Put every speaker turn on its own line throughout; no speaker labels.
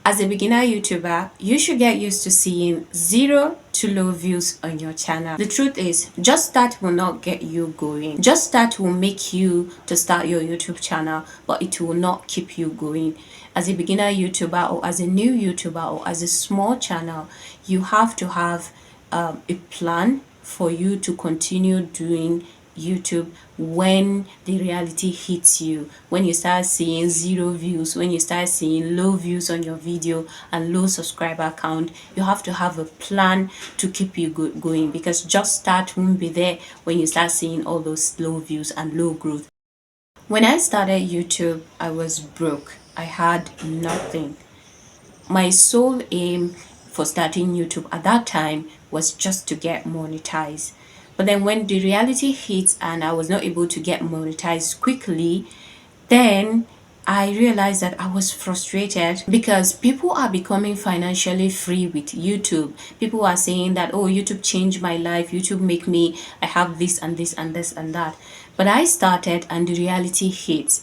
As a beginner YouTuber, you should get used to seeing zero to low views on your channel. The truth is, just start will not get you going. Just start will make you to start your YouTube channel, but it will not keep you going. As a beginner YouTuber or as a new YouTuber or as a small channel, you have to have a plan for you to continue doing YouTube when the reality hits you, when you start seeing zero views, when you start seeing low views on your video and low subscriber count. You have to have a plan to keep you going, because just start won't be there when you start seeing all those low views and low growth. When I started YouTube, I was broke. I had nothing. My sole aim for starting YouTube at that time was just to get monetized. But then when the reality hit and I was not able to get monetized quickly, then I realized that I was frustrated because people are becoming financially free with YouTube. People are saying that, oh, YouTube changed my life. YouTube make me, I have this and this and this and that. But I started and the reality hit.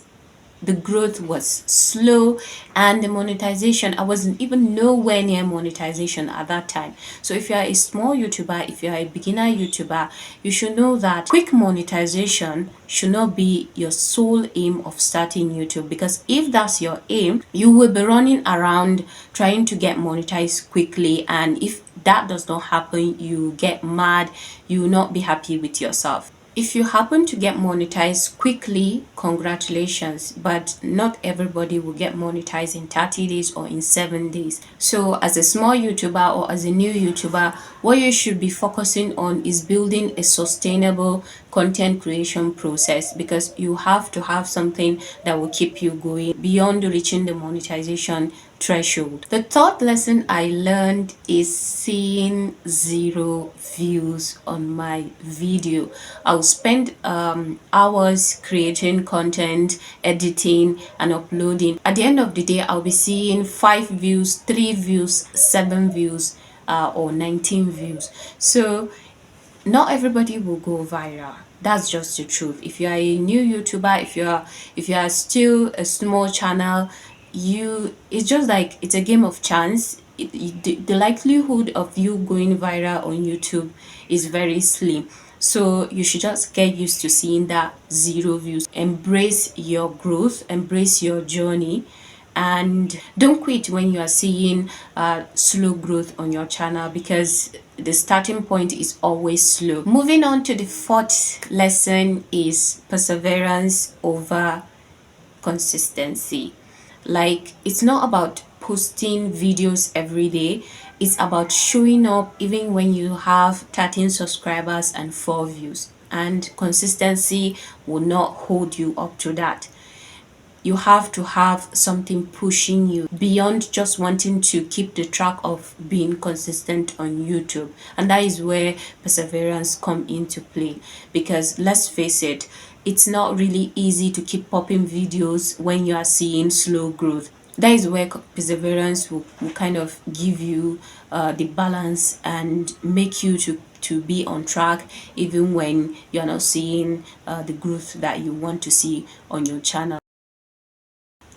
The growth was slow, and the monetization, I wasn't even nowhere near monetization at that time. So if you are a small YouTuber, if you are a beginner YouTuber, you should know that quick monetization should not be your sole aim of starting YouTube, because if that's your aim, you will be running around trying to get monetized quickly, and if that does not happen, you get mad, you will not be happy with yourself. If you happen to get monetized quickly, congratulations, but not everybody will get monetized in 30 days or in 7 days. So as a small YouTuber or as a new YouTuber, what you should be focusing on is building a sustainable content creation process, because you have to have something that will keep you going beyond reaching the monetization threshold. The third lesson I learned is seeing zero views on my video. I'll spend hours creating content, editing and uploading. At the end of the day, I'll be seeing 5 views, 3 views, 7 views, or 19 views. So not everybody will go viral. That's just the truth. If you are a new YouTuber, if you are still a small channel, it's just like it's a game of chance. The likelihood of you going viral on YouTube is very slim. So you should just get used to seeing that zero views. Embrace your growth, embrace your journey, and don't quit when you are seeing slow growth on your channel, because the starting point is always slow. Moving on to the fourth lesson is perseverance over consistency. Like, it's not about posting videos every day, it's about showing up even when you have 13 subscribers and 4 views, and consistency will not hold you up to that. You have to have something pushing you beyond just wanting to keep the track of being consistent on YouTube. And that is where perseverance come into play, because let's face it, it's not really easy to keep popping videos when you are seeing slow growth. That is where perseverance will kind of give you the balance and make you to be on track even when you're not seeing the growth that you want to see on your channel.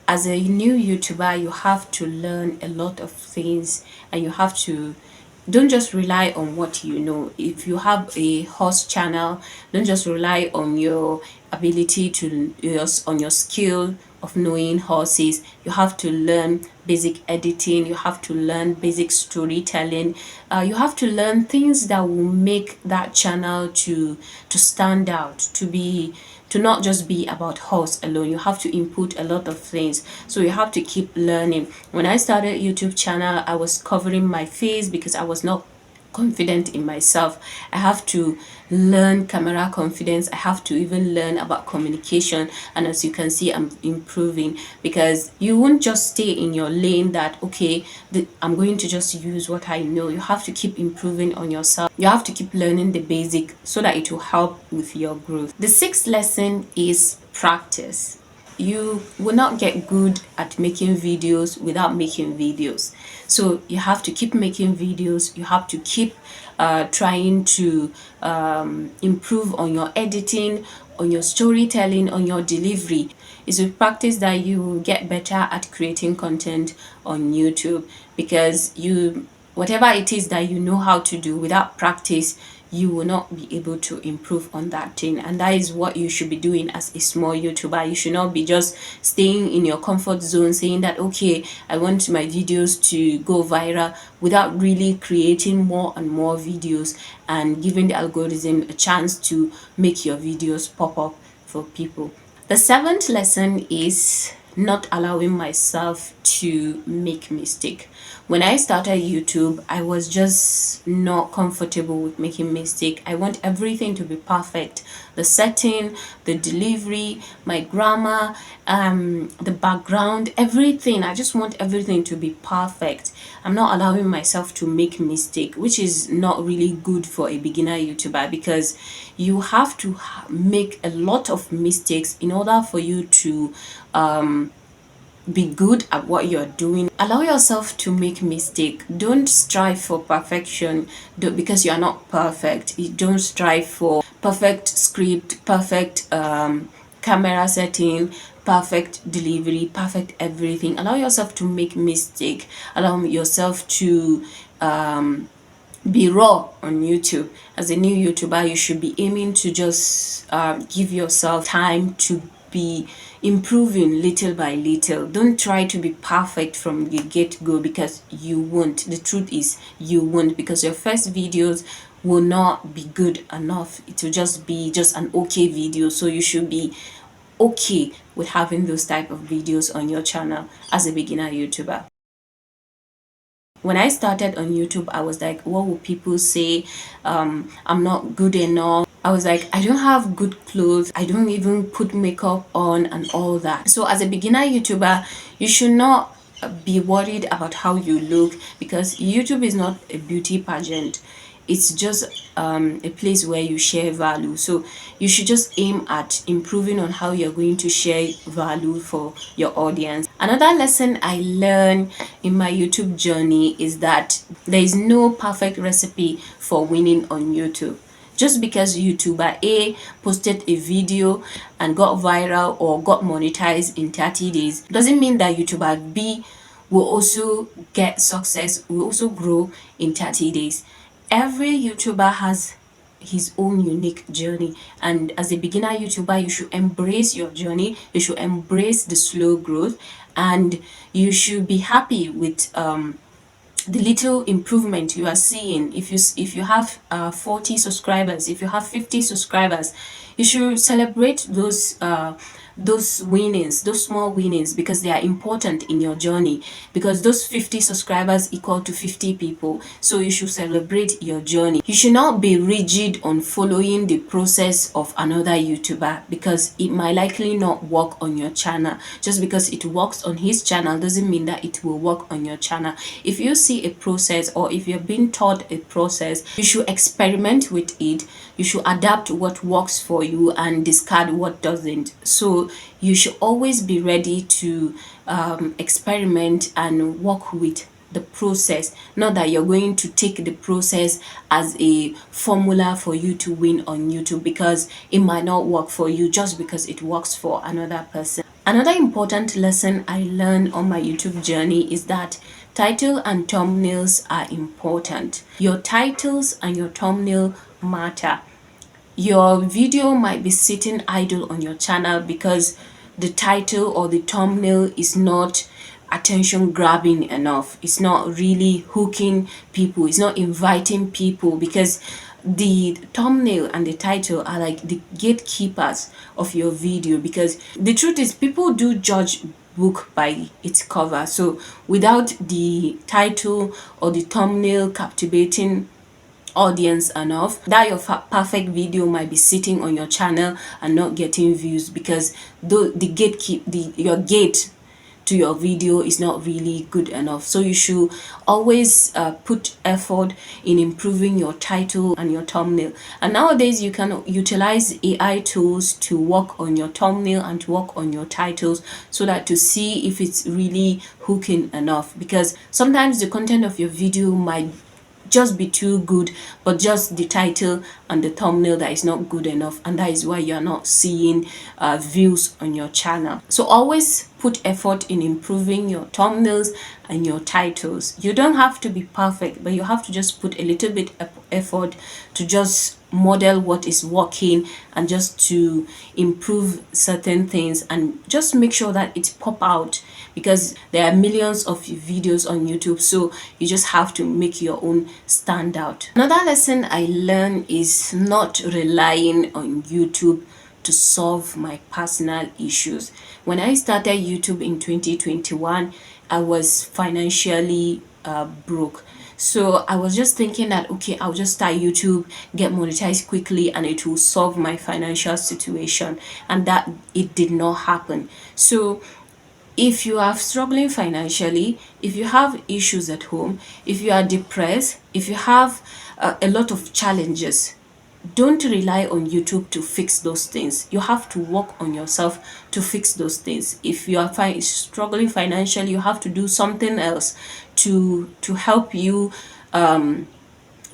As a new YouTuber, you have to learn a lot of things, and you have to don't just rely on what you know. If you have a horse channel, don't just rely on your ability to on your skill of knowing horses. You have to learn basic editing, you have to learn basic storytelling, you have to learn things that will make that channel to stand out, to not just be about horse alone. You have to input a lot of things, so you have to keep learning. When I started YouTube channel, I was covering my face because I was not confident in myself. I have to learn camera confidence. I have to even learn about communication, and as you can see, I'm improving, because you won't just stay in your lane that okay, I'm going to just use what I know. You have to keep improving on yourself. You have to keep learning the basic so that it will help with your growth. The sixth lesson is practice. you will not get good at making videos without making videos. So you have to keep making videos, you have to keep trying to improve on your editing, on your storytelling, on your delivery. It's with practice that you will get better at creating content on YouTube, because you, whatever it is that you know how to do, without practice you will not be able to improve on that thing. And that is what you should be doing as a small YouTuber. You should not be just staying in your comfort zone saying that, okay, I want my videos to go viral, without really creating more and more videos and giving the algorithm a chance to make your videos pop up for people. The seventh lesson is not allowing myself to make mistake. When I started YouTube, I was just not comfortable with making mistake. I want everything to be perfect. The setting, the delivery, my grammar, the background, everything. I just want everything to be perfect. I'm not allowing myself to make mistake, which is not really good for a beginner YouTuber, because you have to make a lot of mistakes in order for you to be good at what you're doing. Allow yourself to make mistake. Don't strive for perfection, because you are not perfect. You don't strive for perfect script, perfect camera setting, perfect delivery, perfect everything. Allow yourself to make mistake. Allow yourself to be raw on YouTube. As a new YouTuber, you should be aiming to just give yourself time to be improving little by little. Don't try to be perfect from the get-go, because you won't. The truth is you won't, because your first videos will not be good enough. It will just be just an okay video. So you should be okay with having those type of videos on your channel as a beginner YouTuber. When I started on YouTube, I was like, what will people say? I'm not good enough. I was like, I don't have good clothes. I don't even put makeup on and all that. So as a beginner YouTuber, you should not be worried about how you look, because YouTube is not a beauty pageant. It's just a place where you share value. So you should just aim at improving on how you're going to share value for your audience. Another lesson I learned in my YouTube journey is that there is no perfect recipe for winning on YouTube. Just because YouTuber A posted a video and got viral or got monetized in 30 days doesn't mean that YouTuber B will also get success, will also grow in 30 days. Every YouTuber has his own unique journey, and as a beginner YouTuber, you should embrace your journey. You should embrace the slow growth, and you should be happy with the little improvement you are seeing. If you have 40 subscribers, if you have 50 subscribers, you should celebrate those winnings, those small winnings, because they are important in your journey, because those 50 subscribers equal to 50 people. So you should celebrate your journey. You should not be rigid on following the process of another YouTuber, because it might likely not work on your channel. Just because it works on his channel doesn't mean that it will work on your channel. If you see a process, or if you're being taught a process, you should experiment with it. You should adapt what works for you and discard what doesn't. So you should always be ready to experiment and work with the process, not that you're going to take the process as a formula for you to win on YouTube, because it might not work for you just because it works for another person. Another important lesson I learned on my YouTube journey is that title and thumbnails are important. Your titles and your thumbnail matter. Your video might be sitting idle on your channel because the title or the thumbnail is not attention grabbing enough. It's not really hooking people. It's not inviting people, because the thumbnail and the title are like the gatekeepers of your video. Because the truth is, people do judge book by its cover. So without the title or the thumbnail captivating audience enough, that your perfect video might be sitting on your channel and not getting views, because the gatekeep your gate to your video is not really good enough. So you should always put effort in improving your title and your thumbnail. And nowadays you can utilize AI tools to work on your thumbnail and to work on your titles, so that to see if it's really hooking enough, because sometimes the content of your video might just be too good, but just the title and the thumbnail that is not good enough, and that is why you're not seeing views on your channel. So always put effort in improving your thumbnails and your titles. You don't have to be perfect, but you have to just put a little bit of effort to just model what is working and just to improve certain things, and just make sure that it pop out, because there are millions of videos on YouTube, so you just have to make your own stand out. Another lesson I learned is not relying on YouTube to solve my personal issues. When I started YouTube in 2021, I was financially broke. So I was just thinking that, okay, I'll just start YouTube, get monetized quickly, and it will solve my financial situation. And that it did not happen. So if you are struggling financially, if you have issues at home, if you are depressed, if you have a lot of challenges, don't rely on YouTube to fix those things. You have to work on yourself to fix those things. If you are struggling financially, you have to do something else to help you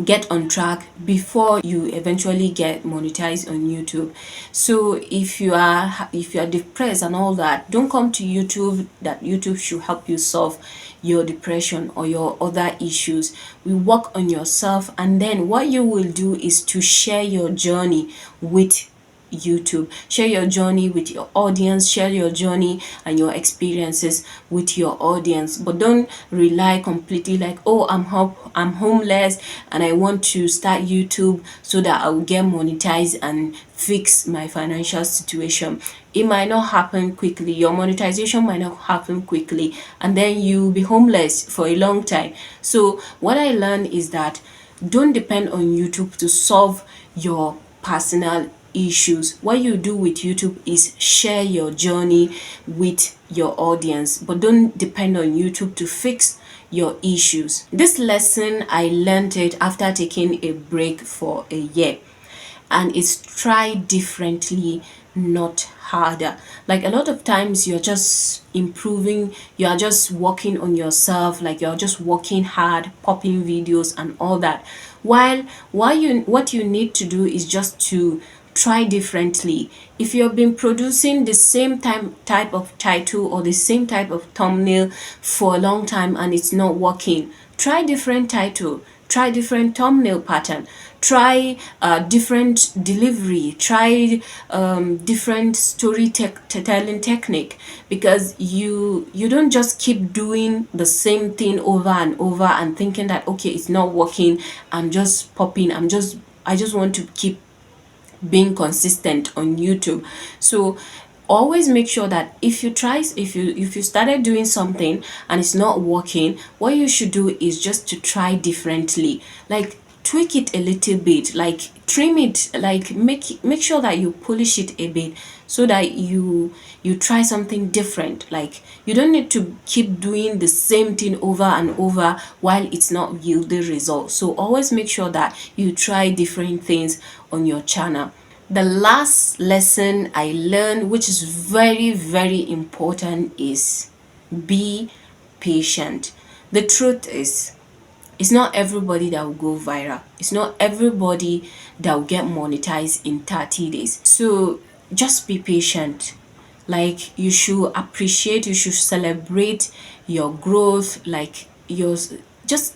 get on track before you eventually get monetized on YouTube. So if you are depressed and all that, don't come to YouTube that YouTube should help you solve your depression or your other issues. We work on yourself, and then what you will do is to share your journey with YouTube. Share your journey with your audience, share your journey and your experiences with your audience, but don't rely completely like, oh, I'm homeless and I want to start YouTube so that I will get monetized and fix my financial situation. It might not happen quickly. Your monetization might not happen quickly, and then you'll be homeless for a long time. So what I learned is that don't depend on YouTube to solve your personal issues. What you do with YouTube is share your journey with your audience, but don't depend on YouTube to fix your issues. This lesson I learned it after taking a break for a year, and it's try differently, not harder. Like a lot of times you're just improving, you're just working on yourself, like you're just working hard, popping videos and all that, while what you need to do is just to try differently. If you've been producing the same type of title or the same type of thumbnail for a long time and it's not working, try different title, try different thumbnail pattern, try different delivery, try different storytelling technique, because you don't just keep doing the same thing over and over and thinking that, okay, it's not working, I'm just popping, I just want to keep being consistent on YouTube. So always make sure that if you started doing something and it's not working, what you should do is just to try differently, like tweak it a little bit, like trim it, like make sure that you polish it a bit, so that you try something different. Like you don't need to keep doing the same thing over and over while it's not yielding results. So always make sure that you try different things on your channel. The last lesson I learned, which is very, very important, is be patient. The truth is, it's not everybody that will go viral. It's not everybody that will get monetized in 30 days. So just be patient. Like you should appreciate, you should celebrate your growth, like just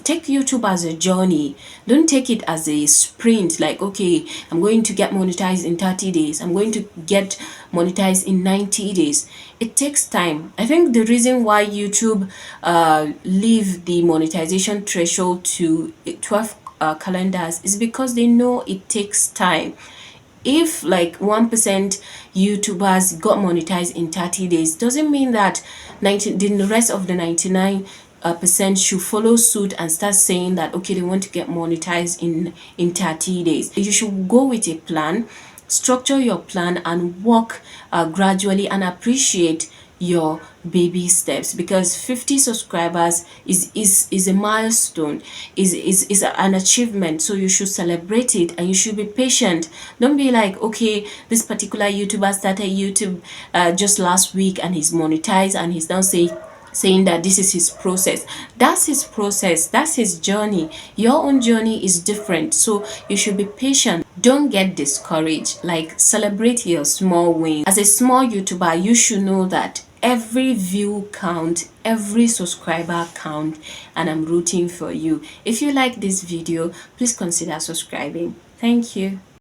take YouTube as a journey. Don't take it as a sprint, like, okay, I'm going to get monetized in 30 days, I'm going to get monetized in 90 days. It takes time. I think the reason why YouTube leave the monetization threshold to 12 calendars is because they know it takes time. If like 1% YouTubers got monetized in 30 days, doesn't mean that the rest of the 99% should follow suit and start saying that, okay, they want to get monetized in 30 days. You should go with a plan, structure your plan, and work gradually, and appreciate your baby steps, because 50 subscribers is a milestone, is an achievement. So you should celebrate it and you should be patient. Don't be like, okay, this particular YouTuber started YouTube just last week and he's monetized and he's now saying that this is his process. That's his process, that's his journey. Your own journey is different, so you should be patient. Don't get discouraged. Like, celebrate your small wins. As a small YouTuber, you should know that every view count, every subscriber count, and I'm rooting for you. If you like this video, please consider subscribing. Thank you.